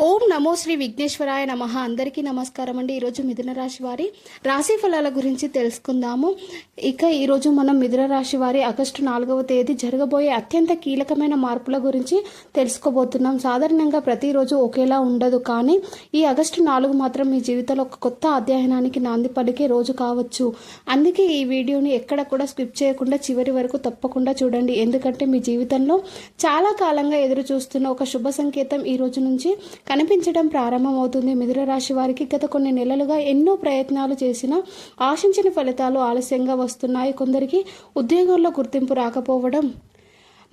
ఓం నమో శ్రీ విఘ్నేశ్వరాయ నమః. అందరికీ నమస్కారం అండి. ఈరోజు మిథున రాశి వారి రాశి ఫలాల గురించి తెలుసుకుందాము. ఇక ఈరోజు మనం మిథున రాశి వారి ఆగస్టు 4వ తేదీ జరగబోయే అత్యంత కీలకమైన మార్పుల గురించి తెలుసుకోబోతున్నాం. సాధారణంగా ప్రతిరోజు ఒకేలా ఉండదు, కానీ ఈ ఆగస్టు 4 మాత్రం మీ జీవితంలో ఒక కొత్త అధ్యయనానికి నాంది పలికే రోజు కావచ్చు. అందుకే ఈ వీడియోని ఎక్కడ కూడా స్కిప్ చేయకుండా చివరి వరకు తప్పకుండా చూడండి. ఎందుకంటే మీ జీవితంలో చాలా కాలంగా ఎదురు చూస్తున్న ఒక శుభ సంకేతం ఈ రోజు నుంచి కనిపించడం ప్రారంభమవుతుంది. మిథున రాశి వారికి గత కొన్ని నెలలుగా ఎన్నో ప్రయత్నాలు చేసినా ఆశించిన ఫలితాలు ఆలస్యంగా వస్తున్నాయి. కొందరికి ఉద్యోగంలో గుర్తింపు రాకపోవడం,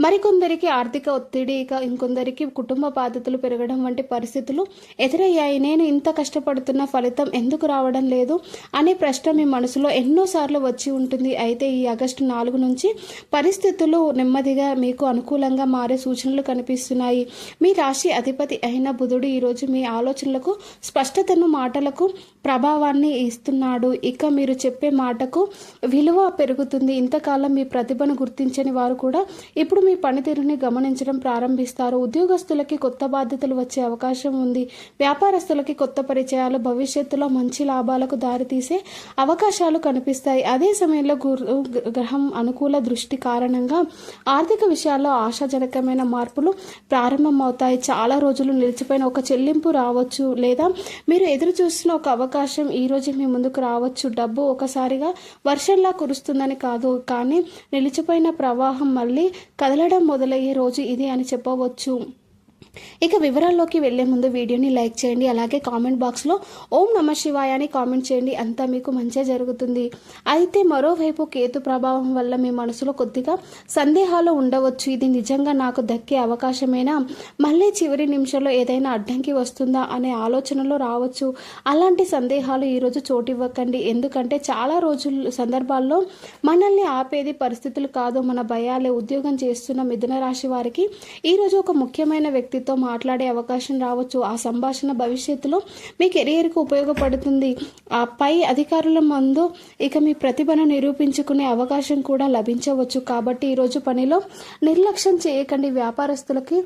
మరికొందరికి ఆర్థిక ఒత్తిడి, ఇక ఇంకొందరికి కుటుంబ బాధ్యతలు పెరగడం వంటి పరిస్థితులు ఎదురయ్యాయి. నేను ఇంత కష్టపడుతున్న ఫలితం ఎందుకు రావడం లేదు అనే ప్రశ్న మీ మనసులో ఎన్నోసార్లు వచ్చి ఉంటుంది. అయితే ఈ ఆగస్టు 4 నుంచి పరిస్థితులు నెమ్మదిగా మీకు అనుకూలంగా మారే సూచనలు కనిపిస్తున్నాయి. మీ రాశి అధిపతి అయిన బుధుడు ఈరోజు మీ ఆలోచనలకు స్పష్టతను, మాటలకు ప్రభావాన్ని ఇస్తున్నాడు. ఇక మీరు చెప్పే మాటకు విలువ పెరుగుతుంది. ఇంతకాలం మీ ప్రతిభను గుర్తించని వారు కూడా ఇప్పుడు మీ పనితీరుని గమనించడం ప్రారంభిస్తారు. ఉద్యోగస్తులకి కొత్త బాధ్యతలు వచ్చే అవకాశం ఉంది. వ్యాపారస్తులకి కొత్త పరిచయాలు భవిష్యత్తులో మంచి లాభాలకు దారితీసే అవకాశాలు కనిపిస్తాయి. అదే సమయంలో గ్రహం అనుకూల దృష్టి కారణంగా ఆర్థిక విషయాల్లో ఆశాజనకమైన మార్పులు ప్రారంభమవుతాయి. చాలా రోజులు నిలిచిపోయిన ఒక చెల్లింపు రావచ్చు, లేదా మీరు ఎదురు చూస్తున్న ఒక అవకాశం ఈ రోజు మీ ముందుకు రావచ్చు. డబ్బు ఒకసారిగా వర్షంలా కురుస్తుందని కాదు, కానీ నిలిచిపోయిన ప్రవాహం మళ్ళీ కదలడం మొదలయ్యే రోజు ఇది అని చెప్పవచ్చు. ఇక వివరాల్లోకి వెళ్లే ముందు వీడియోని లైక్ చేయండి. అలాగే కామెంట్ బాక్స్లో ఓం నమ శివాయ అని కామెంట్ చేయండి. అంతా మీకు మంచి జరుగుతుంది. అయితే మరోవైపు కేతు ప్రభావం వల్ల మీ మనసులో కొద్దిగా సందేహాలు ఉండవచ్చు. ఇది నిజంగా నాకు దక్కే అవకాశమేనా, మళ్ళీ చివరి నిమిషంలో ఏదైనా అడ్డంకి వస్తుందా అనే ఆలోచనలో రావచ్చు. అలాంటి సందేహాలు ఈరోజు చోటివ్వకండి. ఎందుకంటే చాలా సందర్భాల్లో మనల్ని ఆపేది పరిస్థితులు కాదు, మన భయాలే. ఉద్యోగం చేస్తున్న మిథున రాశి వారికి ఈరోజు ఒక ముఖ్యమైన వ్యక్తితో మాట్లాడే అవకాశం రావచ్చు. ఆ సంభాషణ భవిష్యత్తులో మీ కెరియర్కు ఉపయోగపడుతుంది. ఆ పై అధికారుల ముందు ఇక మీ ప్రతిభను నిరూపించుకునే అవకాశం కూడా లభించవచ్చు. కాబట్టి ఈరోజు పనిలో నిర్లక్ష్యం చేయకండి. వ్యాపారస్తులకి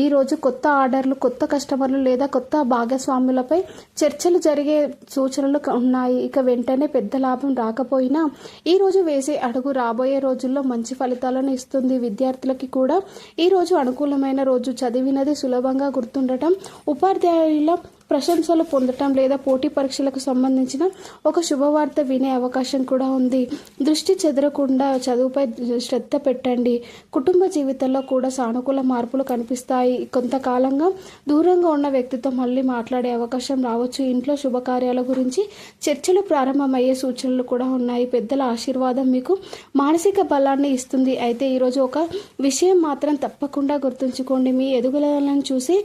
ఈరోజు కొత్త ఆర్డర్లు, కొత్త కస్టమర్లు లేదా కొత్త భాగస్వాములపై చర్చలు జరిగే సూచనలు ఉన్నాయి. ఇక వెంటనే పెద్ద లాభం రాకపోయినా ఈరోజు వేసే అడుగు రాబోయే రోజుల్లో మంచి ఫలితాలను ఇస్తుంది. విద్యార్థులకి కూడా ఈరోజు అనుకూలమైన రోజు. చదివినది సులభంగా గుర్తుండటం, ఉపాధ్యాయుల ప్రశంసలు పొందటం లేదా పోటీ పరీక్షలకు సంబంధించిన ఒక శుభవార్త వినే అవకాశం కూడా ఉంది. దృష్టి చెదరకుండా చదువుపై శ్రద్ధ పెట్టండి. కుటుంబ జీవితంలో కూడా సానుకూల మార్పులు కనిపిస్తాయి. కొంతకాలంగా దూరంగా ఉన్న వ్యక్తితో మళ్ళీ మాట్లాడే అవకాశం రావచ్చు. ఇంట్లో శుభకార్యాల గురించి చర్చలు ప్రారంభమయ్యే సూచనలు కూడా ఉన్నాయి. పెద్దల ఆశీర్వాదం మీకు మానసిక బలాన్ని ఇస్తుంది. అయితే ఈరోజు ఒక విషయం మాత్రం తప్పకుండా గుర్తుంచుకోండి. మీ ఎదుగుదలను చూసి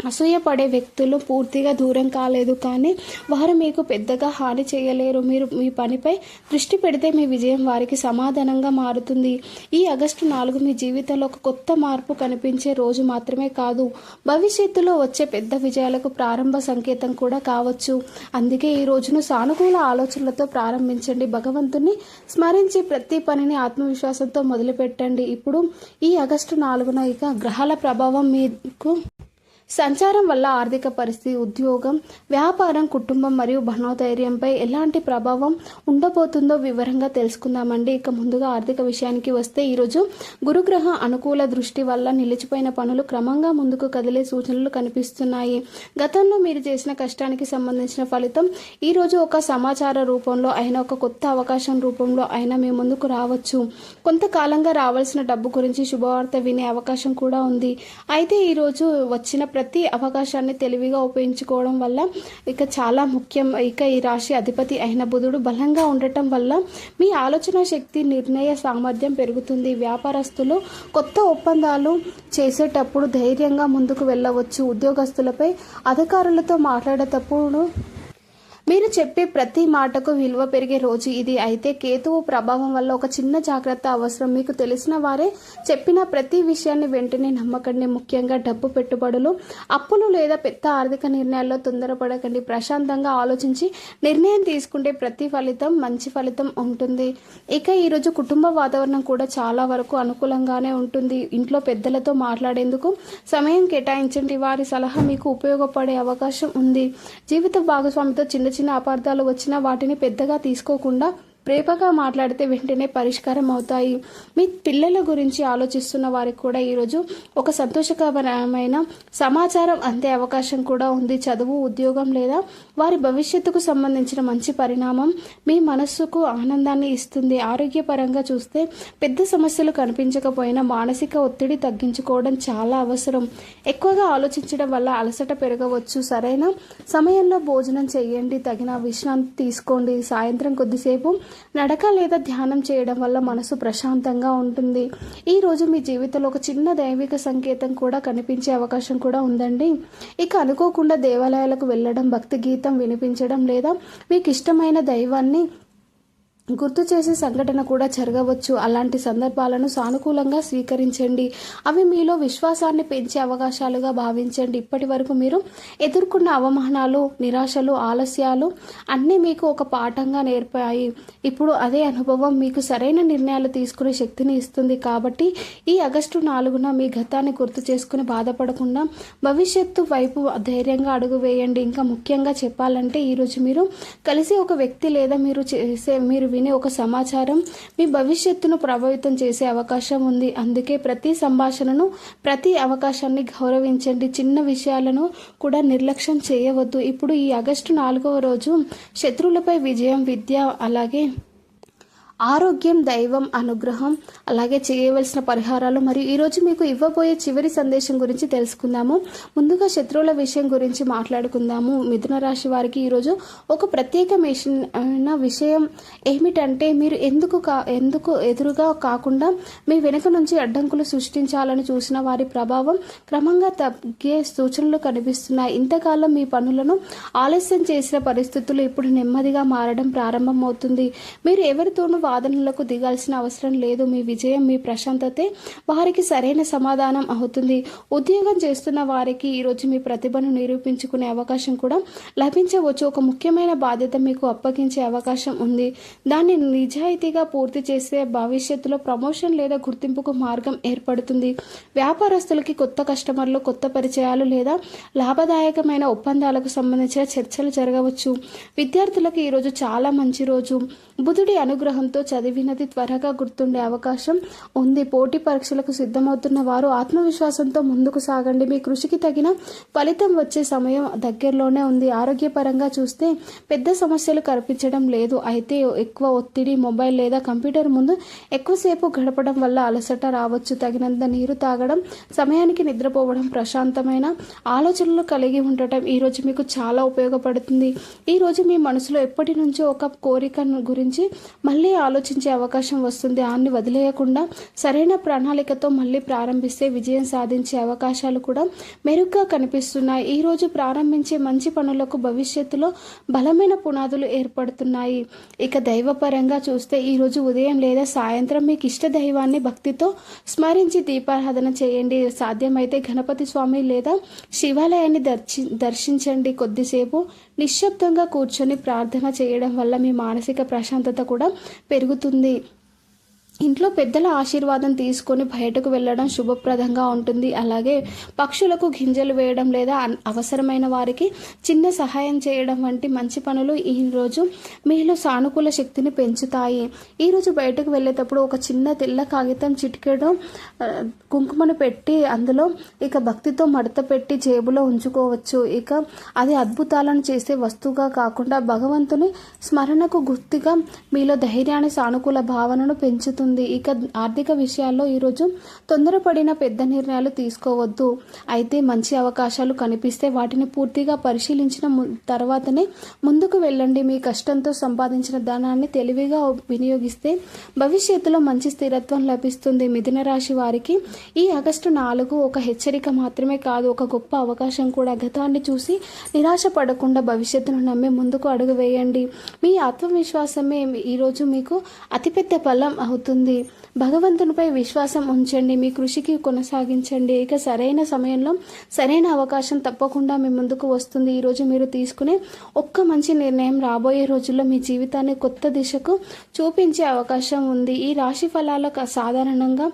అసూయపడే వ్యక్తులు పూర్తిగా దూరం కాలేదు, కానీ వారు మీకు పెద్దగా హాని చేయలేరు. మీరు మీ పనిపై దృష్టి పెడితే మీ విజయం వారికి సమాధానంగా మారుతుంది. ఈ ఆగస్టు 4 మీ జీవితంలో ఒక కొత్త మార్పు కనిపించే రోజు మాత్రమే కాదు, భవిష్యత్తులో వచ్చే పెద్ద విజయాలకు ప్రారంభ సంకేతం కూడా కావచ్చు. అందుకే ఈ రోజును సానుకూల ఆలోచనలతో ప్రారంభించండి. భగవంతుని స్మరించి ప్రతి పనిని ఆత్మవిశ్వాసంతో మొదలుపెట్టండి. ఇప్పుడు ఈ ఆగస్టు 4న ఇక గ్రహాల ప్రభావం మీకు సంచారం వల్ల ఆర్థిక పరిస్థితి, ఉద్యోగం, వ్యాపారం, కుటుంబం మరియు మనోధైర్యంపై ఎలాంటి ప్రభావం ఉండబోతుందో వివరంగా తెలుసుకుందామండి. ఇక ముందుగా ఆర్థిక విషయానికి వస్తే ఈరోజు గురుగ్రహ అనుకూల దృష్టి వల్ల నిలిచిపోయిన పనులు క్రమంగా ముందుకు కదిలే సూచనలు కనిపిస్తున్నాయి. గతంలో మీరు చేసిన కష్టానికి సంబంధించిన ఫలితం ఈరోజు ఒక సమాచార రూపంలో అయినా, ఒక కొత్త అవకాశం రూపంలో అయినా మీ ముందుకు రావచ్చు. కొంతకాలంగా రావాల్సిన డబ్బు గురించి శుభవార్త వినే అవకాశం కూడా ఉంది. అయితే ఈరోజు వచ్చిన ప్రతి అవకాశాన్ని తెలివిగా ఉపయోగించుకోవడం వల్ల ఇక చాలా ముఖ్యం. ఇక ఈ రాశి అధిపతి అయిన బుధుడు బలంగా ఉండటం వల్ల మీ ఆలోచన శక్తి, నిర్ణయ సామర్థ్యం పెరుగుతుంది. వ్యాపారస్తులు కొత్త ఒప్పందాలు చేసేటప్పుడు ధైర్యంగా ముందుకు వెళ్ళవచ్చు. ఉద్యోగస్తులపై అధికారులతో మాట్లాడేటప్పుడు మీరు చెప్పే ప్రతి మాటకు విలువ పెరిగే రోజు ఇది. అయితే కేతువు ప్రభావం వల్ల ఒక చిన్న జాగ్రత్త అవసరం. మీకు తెలిసిన వారే చెప్పిన ప్రతి విషయాన్ని వెంటనే నమ్మకండి. ముఖ్యంగా డబ్బు పెట్టుబడులు, అప్పులు లేదా పెద్ద ఆర్థిక నిర్ణయాల్లో తొందరపడకండి. ప్రశాంతంగా ఆలోచించి నిర్ణయం తీసుకుంటే ప్రతి ఫలితం మంచి ఫలితం ఉంటుంది. ఇక ఈరోజు కుటుంబ వాతావరణం కూడా చాలా వరకు అనుకూలంగానే ఉంటుంది. ఇంట్లో పెద్దలతో మాట్లాడేందుకు సమయం కేటాయించండి. వారి సలహా మీకు ఉపయోగపడే అవకాశం ఉంది. జీవిత భాగస్వామితో చిన్న చిన్న అపార్థాలు వచ్చినా వాటిని పెద్దగా తీసుకోకుండా ప్రేమగా మాట్లాడితే వెంటనే పరిష్కారం అవుతాయి. మీ పిల్లల గురించి ఆలోచిస్తున్న వారికి కూడా ఈరోజు ఒక సంతోషకరమైన సమాచారం అందే అవకాశం కూడా ఉంది. చదువు, ఉద్యోగం లేదా వారి భవిష్యత్తుకు సంబంధించిన మంచి పరిణామం మీ మనస్సుకు ఆనందాన్ని ఇస్తుంది. ఆరోగ్యపరంగా చూస్తే పెద్ద సమస్యలు కనిపించకపోయినా మానసిక ఒత్తిడి తగ్గించుకోవడం చాలా అవసరం. ఎక్కువగా ఆలోచించడం వల్ల అలసట పెరగవచ్చు. సరైన సమయంలో భోజనం చేయండి, తగిన విశ్రాంతి తీసుకోండి. సాయంత్రం కొద్దిసేపు నడక లేదా ధ్యానం చేయడం వల్ల మనసు ప్రశాంతంగా ఉంటుంది. ఈరోజు మీ జీవితంలో ఒక చిన్న దైవిక సంకేతం కూడా కనిపించే అవకాశం కూడా ఉందండి. ఇక అనుకోకుండా దేవాలయాలకు వెళ్ళడం, భక్తి గీతం వినిపించడం లేదా మీకు ఇష్టమైన దైవాన్ని గుర్తు చేసే సంఘటన కూడా జరగవచ్చు. అలాంటి సందర్భాలను సానుకూలంగా స్వీకరించండి. అవి మీలో విశ్వాసాన్ని పెంచే అవకాశాలుగా భావించండి. ఇప్పటి వరకు మీరు ఎదుర్కొన్న అవమానాలు, నిరాశలు, ఆలస్యాలు అన్నీ మీకు ఒక పాఠంగా నేర్పాయి. ఇప్పుడు అదే అనుభవం మీకు సరైన నిర్ణయాలు తీసుకునే శక్తిని ఇస్తుంది. కాబట్టి ఈ ఆగస్టు 4న మీ గతాన్ని గుర్తు చేసుకుని బాధపడకుండా భవిష్యత్తు వైపు ధైర్యంగా అడుగు వేయండి. ఇంకా ముఖ్యంగా చెప్పాలంటే ఈరోజు మీరు కలిసి ఒక వ్యక్తి లేదా మీరు వినే ఒక సమాచారం మీ భవిష్యత్తును ప్రభావితం చేసే అవకాశం ఉంది. అందుకే ప్రతి సంభాషణను, ప్రతి అవకాశాన్ని గౌరవించండి. చిన్న విషయాలను కూడా నిర్లక్ష్యం చేయవద్దు. ఇప్పుడు ఈ ఆగస్టు 4వ రోజు శత్రువులపై విజయం, విద్య, అలాగే ఆరోగ్యం, దైవం అనుగ్రహం, అలాగే చేయవలసిన పరిహారాలు మరియు ఈరోజు మీకు ఇవ్వబోయే చివరి సందేశం గురించి తెలుసుకుందాము. ముందుగా శత్రువుల విషయం గురించి మాట్లాడుకుందాము. మిథున రాశి వారికి ఈరోజు ఒక ప్రత్యేకమైన విషయం ఏమిటంటే మీరు ఎందుకు ఎదురుగా కాకుండా మీ వెనుక నుంచి అడ్డంకులు సృష్టించాలని చూసిన వారి ప్రభావం క్రమంగా తగ్గే సూచనలు కనిపిస్తున్నాయి. ఇంతకాలం మీ పనులను ఆలస్యం చేసిన పరిస్థితులు ఇప్పుడు నెమ్మదిగా మారడం ప్రారంభమవుతుంది. మీరు ఎవరితోనూ వాదనలకు దిగాల్సిన అవసరం లేదు. మీ విజయం, మీ ప్రశాంతతే వారికి సరైన సమాధానం అవుతుంది. ఉద్యోగం చేస్తున్న వారికి ఈరోజు మీ ప్రతిభను నిరూపించుకునే అవకాశం కూడా లభించవచ్చు. ఒక ముఖ్యమైన బాధ్యత మీకు అప్పగించే అవకాశం ఉంది. దాన్ని నిజాయితీగా పూర్తి చేస్తే భవిష్యత్తులో ప్రమోషన్ లేదా గుర్తింపుకు మార్గం ఏర్పడుతుంది. వ్యాపారస్తులకి కొత్త కస్టమర్లు, కొత్త పరిచయాలు లేదా లాభదాయకమైన ఒప్పందాలకు సంబంధించిన చర్చలు జరగవచ్చు. విద్యార్థులకు ఈరోజు చాలా మంచి రోజు. బుధుడి అనుగ్రహంతో చదివినది త్వరగా గుర్తుండే అవకాశం ఉంది. పోటీ పరీక్షలకు సిద్ధమవుతున్న వారు ఆత్మవిశ్వాసంతో ముందుకు సాగండి. మీ కృషికి తగిన ఫలితం వచ్చే సమయం దగ్గరలోనే ఉంది. ఆరోగ్యపరంగా చూస్తే పెద్ద సమస్యలు కనిపించడం లేదు. అయితే ఎక్కువ ఒత్తిడి, మొబైల్ లేదా కంప్యూటర్ ముందు ఎక్కువసేపు గడపడం వల్ల అలసట రావచ్చు. తగినంత నీరు తాగడం, సమయానికి నిద్రపోవడం, ప్రశాంతమైన ఆలోచనలు కలిగి ఉండటం ఈరోజు మీకు చాలా ఉపయోగపడుతుంది. ఈరోజు మీ మనసులో ఎప్పటి నుంచో ఒక కోరిక గురించి మళ్ళీ ఆలోచించే అవకాశం వస్తుంది. దాన్ని వదిలేయకుండా సరైన ప్రణాళికతో మళ్ళీ ప్రారంభిస్తే విజయం సాధించే అవకాశాలు కూడా మెరుగ్గా కనిపిస్తున్నాయి. ఈరోజు ప్రారంభించే మంచి పనులకు భవిష్యత్తులో బలమైన పునాదులు ఏర్పడుతున్నాయి. ఇక దైవపరంగా చూస్తే ఈరోజు ఉదయం లేదా సాయంత్రం మీకు ఇష్ట దైవాన్ని భక్తితో స్మరించి దీపారాధన చేయండి. సాధ్యమైతే గణపతి స్వామి లేదా శివాలయాన్ని దర్శించండి. కొద్దిసేపు నిశ్శబ్దంగా కూర్చొని ప్రార్థన చేయడం వల్ల మీ మానసిక ప్రశాంతత కూడా పెరుగుతుంది. ఇంట్లో పెద్దల ఆశీర్వాదం తీసుకొని బయటకు వెళ్ళడం శుభప్రదంగా ఉంటుంది. అలాగే పక్షులకు గింజలు వేయడం లేదా అవసరమైన వారికి చిన్న సహాయం చేయడం వంటి మంచి పనులు ఈరోజు మీలో సానుకూల శక్తిని పెంచుతాయి. ఈరోజు బయటకు వెళ్ళేటప్పుడు ఒక చిన్న తెల్ల కాగితం, చిటికెడు కుంకుమను పెట్టి అందులో భక్తితో మడత పెట్టి జేబులో ఉంచుకోవచ్చు. అది అద్భుతాలను చేసే వస్తువుగా కాకుండా భగవంతుని స్మరణకు గుర్తుగా మీలో ధైర్యాన్ని, సానుకూల భావనను పెంచుతుంది. కనిపిస్తుంది. ఇక ఆర్థిక విషయాల్లో ఈరోజు తొందరపడిన పెద్ద నిర్ణయాలు తీసుకోవద్దు. అయితే మంచి అవకాశాలు కనిపిస్తే వాటిని పూర్తిగా పరిశీలించిన తర్వాతనే ముందుకు వెళ్ళండి. మీ కష్టంతో సంపాదించిన ధనాన్ని తెలివిగా వినియోగిస్తే భవిష్యత్తులో మంచి స్థిరత్వం లభిస్తుంది. మిథున రాశి వారికి ఈ ఆగస్టు 4 ఒక హెచ్చరిక మాత్రమే కాదు, ఒక గొప్ప అవకాశం కూడా. గతాన్ని చూసి నిరాశ పడకుండా భవిష్యత్తును నమ్మి ముందుకు అడుగు వేయండి. మీ ఆత్మవిశ్వాసమే ఈరోజు మీకు అతిపెద్ద బలం అవుతుంది. భగవంతునిపై విశ్వాసం ఉంచండి, మీ కృషికి కొనసాగించండి. ఇక సరైన సమయంలో సరైన అవకాశం తప్పకుండా మీ ముందుకు వస్తుంది. ఈరోజు మీరు తీసుకునే ఒక్క మంచి నిర్ణయం రాబోయే రోజుల్లో మీ జీవితాన్ని కొత్త దిశకు చూపించే అవకాశం ఉంది. ఈ రాశి ఫలాలు సాధారణంగా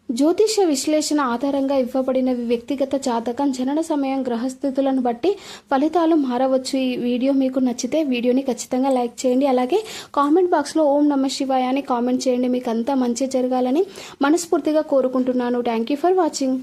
జ్యోతిష విశ్లేషణ ఆధారంగా ఇవ్వబడినవి. వ్యక్తిగత జాతకం, జనన సమయం, గ్రహస్థితులను బట్టి ఫలితాలు మారవచ్చు. ఈ వీడియో మీకు నచ్చితే వీడియోని ఖచ్చితంగా లైక్ చేయండి. అలాగే కామెంట్ బాక్స్లో ఓం నమః శివాయ అని కామెంట్ చేయండి. మీకు అంతా మంచి జరగాలని మనస్ఫూర్తిగా కోరుకుంటున్నాను. Thank you for watching.